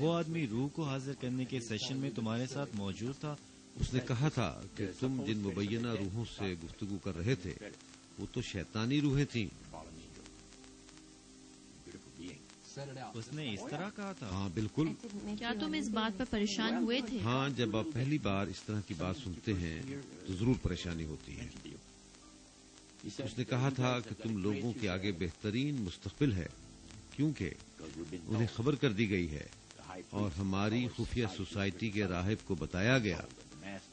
وہ آدمی روح کو حاضر کرنے کے سیشن میں تمہارے ساتھ موجود تھا. اس نے کہا تھا کہ تم جن مبینہ روحوں سے گفتگو کر رہے تھے وہ تو شیطانی روحیں تھیں. اس نے اس طرح کہا تھا؟ ہاں بالکل. کیا تم اس بات پر پریشان ہوئے تھے؟ ہاں، جب آپ پہلی بار اس طرح کی بات سنتے ہیں تو ضرور پریشانی ہوتی ہے. اس نے کہا تھا کہ تم لوگوں کے آگے بہترین مستقبل ہے کیونکہ انہیں خبر کر دی گئی ہے اور ہماری خفیہ سوسائٹی کے راہب کو بتایا گیا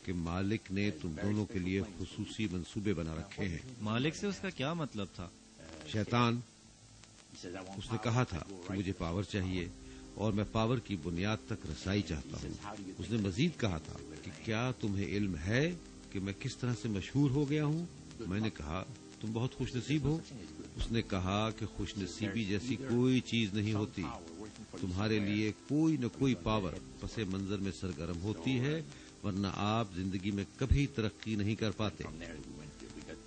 کہ مالک نے تم دونوں کے لیے خصوصی منصوبے بنا رکھے ہیں. مالک سے اس کا کیا مطلب تھا؟ شیطان. اس نے کہا تھا کہ مجھے پاور چاہیے اور میں پاور کی بنیاد تک رسائی چاہتا ہوں. اس نے مزید کہا تھا کہ کیا تمہیں علم ہے کہ میں کس طرح سے مشہور ہو گیا ہوں؟ میں نے کہا تم بہت خوش نصیب ہو. اس نے کہا کہ خوش نصیبی جیسی کوئی چیز نہیں ہوتی. تمہارے لیے کوئی نہ کوئی پاور پس منظر میں سرگرم ہوتی ہے ورنہ آپ زندگی میں کبھی ترقی نہیں کر پاتے.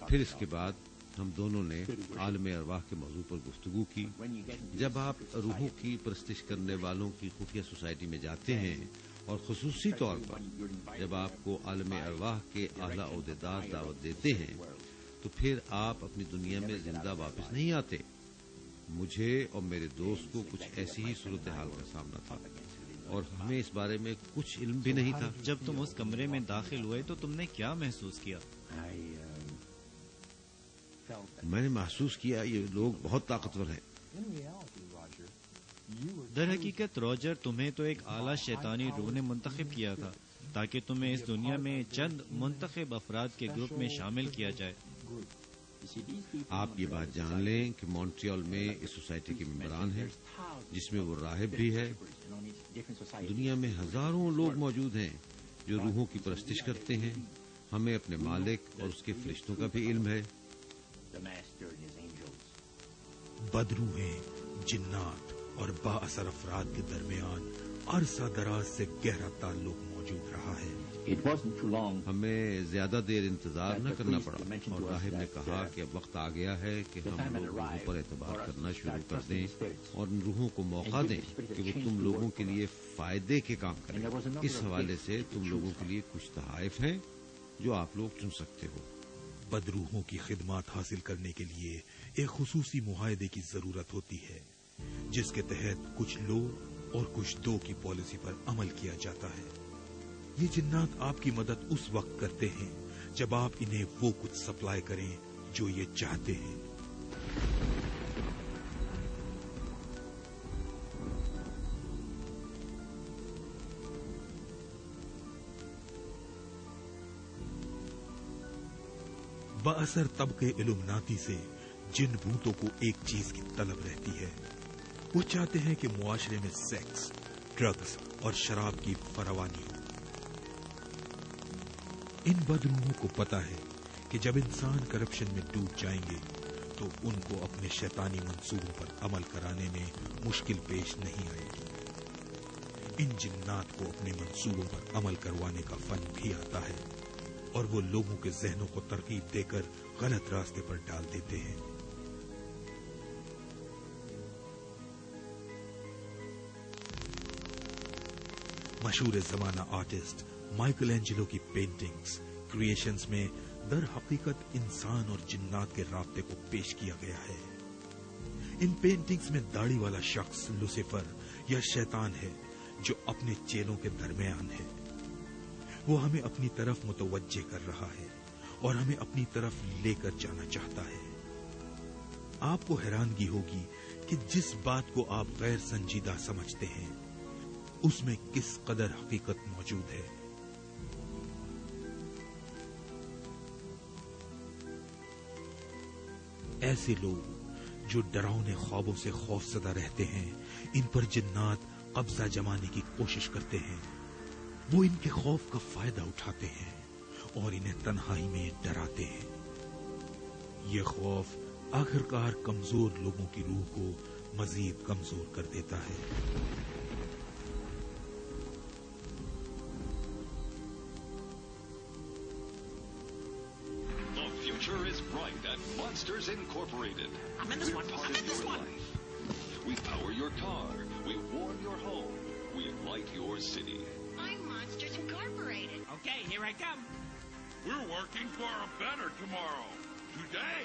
پھر اس کے بعد ہم دونوں نے عالم ارواح کے موضوع پر گفتگو کی. جب آپ روحوں کی پرستش کرنے والوں کی خفیہ سوسائٹی میں جاتے ہیں اور خصوصی طور پر جب آپ کو عالم ارواح کے اعلیٰ عہدیدار دعوت دیتے ہیں تو پھر آپ اپنی دنیا میں زندہ واپس نہیں آتے. مجھے اور میرے دوست کو کچھ ایسی ہی صورتحال کا سامنا تھا اور ہمیں اس بارے میں کچھ علم بھی نہیں تھا. جب تم اس کمرے میں داخل ہوئے تو تم نے کیا محسوس کیا؟ میں نے محسوس کیا یہ لوگ بہت طاقتور ہیں. در حقیقت راجر، تمہیں تو ایک اعلیٰ شیطانی روح نے منتخب کیا تھا تاکہ تمہیں اس دنیا میں چند منتخب افراد کے گروپ میں شامل کیا جائے. آپ یہ بات جان لیں کہ مونٹریال میں اس سوسائٹی کے ممبران ہیں جس میں وہ راہب بھی ہے. دنیا میں ہزاروں لوگ موجود ہیں جو روحوں کی پرستش کرتے ہیں. ہمیں اپنے مالک اور اس کے فرشتوں کا بھی علم ہے. بدروحیں، جنات اور با اثر افراد کے درمیان عرصہ دراز سے گہرا تعلق موجود رہا ہے. ہمیں زیادہ دیر انتظار نہ کرنا پڑا اور راہب نے کہا کہ اب وقت آ گیا ہے کہ ہم لوگ روحوں پر اعتبار کرنا شروع کر دیں اور ان روحوں کو موقع دیں کہ وہ تم لوگوں کے لیے فائدے کے کام کریں. اس حوالے سے تم لوگوں کے لیے کچھ تحائف ہیں جو آپ لوگ چن سکتے ہو. بدروحوں کی خدمات حاصل کرنے کے لیے ایک خصوصی معاہدے کی ضرورت ہوتی ہے جس کے تحت کچھ لو اور کچھ دو کی پالیسی پر عمل کیا جاتا ہے. یہ جنات آپ کی مدد اس وقت کرتے ہیں جب آپ انہیں وہ کچھ سپلائی کریں جو یہ چاہتے ہیں. بااثر طبقے علومناتی سے جن بھوتوں کو ایک چیز کی طلب رہتی ہے. وہ چاہتے ہیں کہ معاشرے میں سیکس، ڈرگز اور شراب کی فراوانی ہو. ان بدروحوں کو پتا ہے کہ جب انسان کرپشن میں ڈوب جائیں گے تو ان کو اپنے شیطانی منصوبوں پر عمل کرانے میں مشکل پیش نہیں آئے گی. ان جنات کو اپنے منصوبوں پر عمل کروانے کا فن بھی آتا ہے اور وہ لوگوں کے ذہنوں کو ترغیب دے کر غلط راستے پر ڈال دیتے ہیں. مشہور زمانہ آرٹسٹ مائیکل اینجلو کی پینٹنگز کریشنز میں در حقیقت انسان اور جنات کے رابطے کو پیش کیا گیا ہے. ان پینٹنگز میں داڑھی والا شخص لوسیفر یا شیطان ہے جو اپنے چیلوں کے درمیان ہے. وہ ہمیں اپنی طرف متوجہ کر رہا ہے اور ہمیں اپنی طرف لے کر جانا چاہتا ہے. آپ کو حیرانگی ہوگی کہ جس بات کو آپ غیر سنجیدہ سمجھتے ہیں اس میں کس قدر حقیقت موجود ہے. ایسے لوگ جو ڈراؤنے خوابوں سے خوف زدہ رہتے ہیں ان پر جنات قبضہ جمانے کی کوشش کرتے ہیں. وہ ان کے خوف کا فائدہ اٹھاتے ہیں اور انہیں تنہائی میں ڈراتے ہیں. یہ خوف آخرکار کمزور لوگوں کی روح کو مزید کمزور کر دیتا ہے. Monsters Incorporated. I'm in this one. I'm in this one. We power your car. We warm your light your city. I'm Monsters Incorporated. Okay, here I come. We're working for a better tomorrow. Today.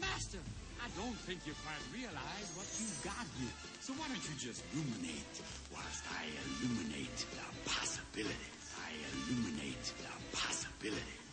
Master, I don't think you quite realize what you got here. So why don't you just ruminate whilst I illuminate the possibilities. I illuminate the possibilities.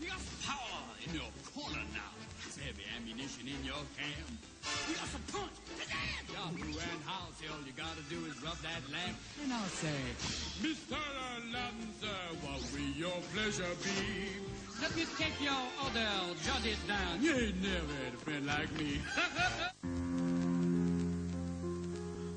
You got some power in your corner now. Some heavy ammunition in your camp. You got some punch. Yahoo and house, all you gotta do is rub that lamp, and I'll say, Mr. Aladdin, sir, what will your pleasure be? Let me take your order, jot it down. You ain't never had a friend like me.